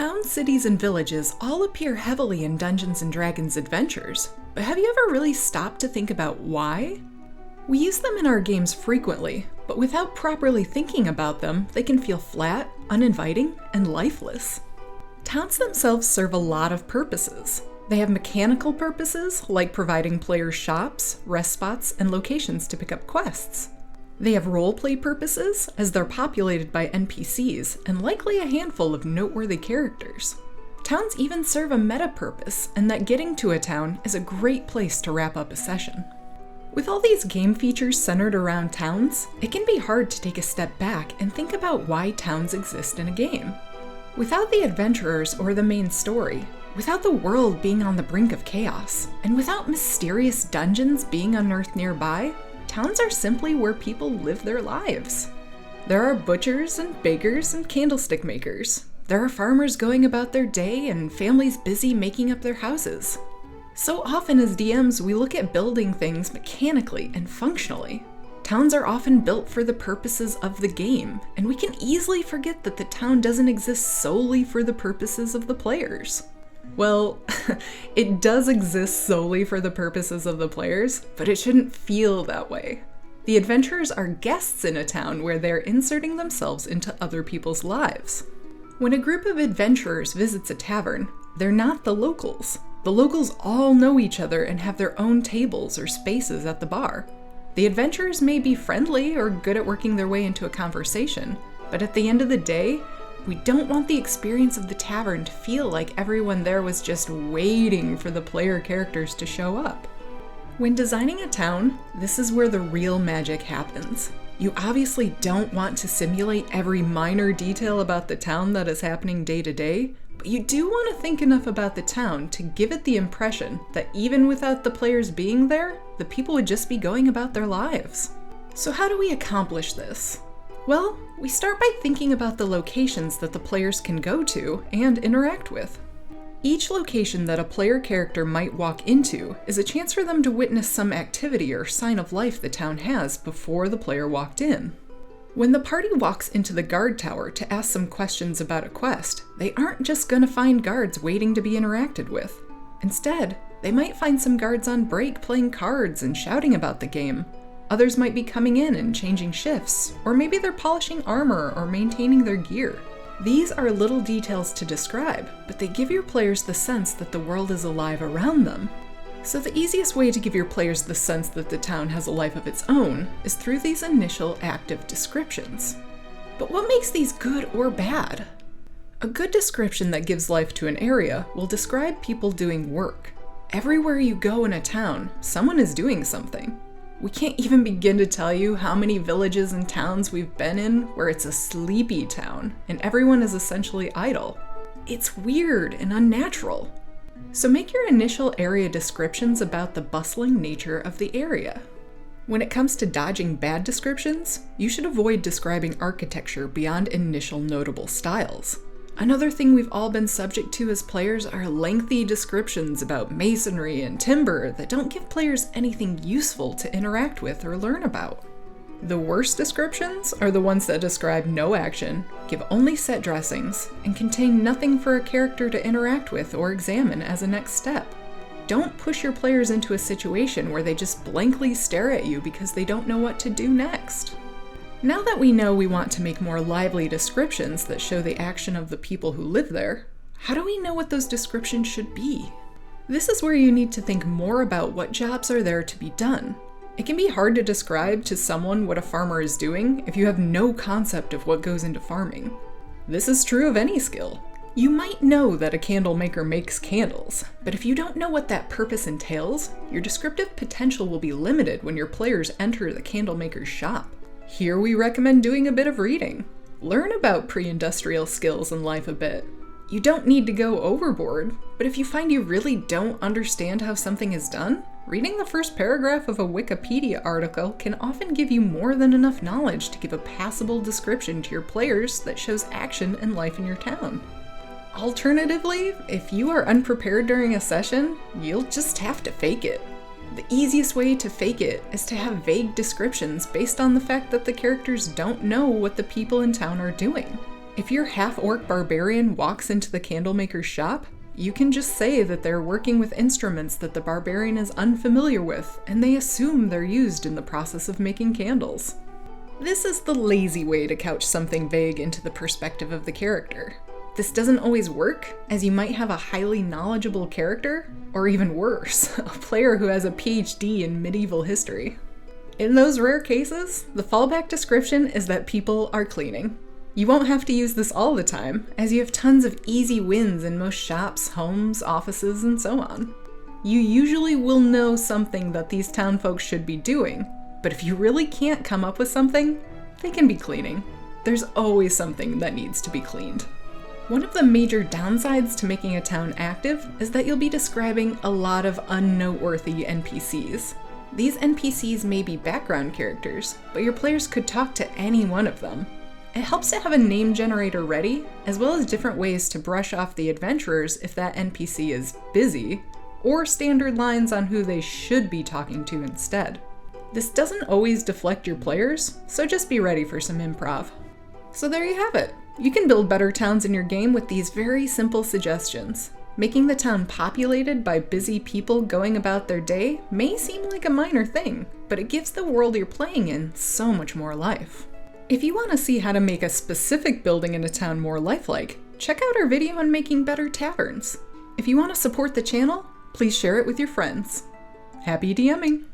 Towns, cities, and villages all appear heavily in Dungeons & Dragons adventures, but have you ever really stopped to think about why? We use them in our games frequently, but without properly thinking about them, they can feel flat, uninviting, and lifeless. Towns themselves serve a lot of purposes. They have mechanical purposes, like providing players shops, rest spots, and locations to pick up quests. They have roleplay purposes, as they're populated by NPCs, and likely a handful of noteworthy characters. Towns even serve a meta purpose, and that getting to a town is a great place to wrap up a session. With all these game features centered around towns, it can be hard to take a step back and think about why towns exist in a game. Without the adventurers or the main story, without the world being on the brink of chaos, and without mysterious dungeons being unearthed nearby, towns are simply where people live their lives. There are butchers and bakers and candlestick makers. There are farmers going about their day and families busy making up their houses. So often as DMs, we look at building things mechanically and functionally. Towns are often built for the purposes of the game, and we can easily forget that the town doesn't exist solely for the purposes of the players. Well, it does exist solely for the purposes of the players, but it shouldn't feel that way. The adventurers are guests in a town where they're inserting themselves into other people's lives. When a group of adventurers visits a tavern, they're not the locals. The locals all know each other and have their own tables or spaces at the bar. The adventurers may be friendly or good at working their way into a conversation, but at the end of the day, we don't want the experience of the tavern to feel like everyone there was just waiting for the player characters to show up. When designing a town, this is where the real magic happens. You obviously don't want to simulate every minor detail about the town that is happening day to day, but you do want to think enough about the town to give it the impression that even without the players being there, the people would just be going about their lives. So how do we accomplish this? Well, we start by thinking about the locations that the players can go to and interact with. Each location that a player character might walk into is a chance for them to witness some activity or sign of life the town has before the player walked in. When the party walks into the guard tower to ask some questions about a quest, they aren't just going to find guards waiting to be interacted with. Instead, they might find some guards on break playing cards and shouting about the game. Others might be coming in and changing shifts, or maybe they're polishing armor or maintaining their gear. These are little details to describe, but they give your players the sense that the world is alive around them. So the easiest way to give your players the sense that the town has a life of its own is through these initial active descriptions. But what makes these good or bad? A good description that gives life to an area will describe people doing work. Everywhere you go in a town, someone is doing something. We can't even begin to tell you how many villages and towns we've been in where it's a sleepy town and everyone is essentially idle. It's weird and unnatural. So make your initial area descriptions about the bustling nature of the area. When it comes to dodging bad descriptions, you should avoid describing architecture beyond initial notable styles. Another thing we've all been subject to as players are lengthy descriptions about masonry and timber that don't give players anything useful to interact with or learn about. The worst descriptions are the ones that describe no action, give only set dressings, and contain nothing for a character to interact with or examine as a next step. Don't push your players into a situation where they just blankly stare at you because they don't know what to do next. Now that we know we want to make more lively descriptions that show the action of the people who live there, how do we know what those descriptions should be? This is where you need to think more about what jobs are there to be done. It can be hard to describe to someone what a farmer is doing if you have no concept of what goes into farming. This is true of any skill. You might know that a candle maker makes candles, but if you don't know what that purpose entails, your descriptive potential will be limited when your players enter the candle maker's shop. Here we recommend doing a bit of reading. Learn about pre-industrial skills and life a bit. You don't need to go overboard, but if you find you really don't understand how something is done, reading the first paragraph of a Wikipedia article can often give you more than enough knowledge to give a passable description to your players that shows action and life in your town. Alternatively, if you are unprepared during a session, you'll just have to fake it. The easiest way to fake it is to have vague descriptions based on the fact that the characters don't know what the people in town are doing. If your half-orc barbarian walks into the candlemaker's shop, you can just say that they're working with instruments that the barbarian is unfamiliar with, and they assume they're used in the process of making candles. This is the lazy way to couch something vague into the perspective of the character. This doesn't always work, as you might have a highly knowledgeable character, or even worse, a player who has a PhD in medieval history. In those rare cases, the fallback description is that people are cleaning. You won't have to use this all the time, as you have tons of easy wins in most shops, homes, offices, and so on. You usually will know something that these town folks should be doing, but if you really can't come up with something, they can be cleaning. There's always something that needs to be cleaned. One of the major downsides to making a town active is that you'll be describing a lot of unnoteworthy NPCs. These NPCs may be background characters, but your players could talk to any one of them. It helps to have a name generator ready, as well as different ways to brush off the adventurers if that NPC is busy, or standard lines on who they should be talking to instead. This doesn't always deflect your players, so just be ready for some improv. So there you have it. You can build better towns in your game with these very simple suggestions. Making the town populated by busy people going about their day may seem like a minor thing, but it gives the world you're playing in so much more life. If you want to see how to make a specific building in a town more lifelike, check out our video on making better taverns. If you want to support the channel, please share it with your friends. Happy DMing!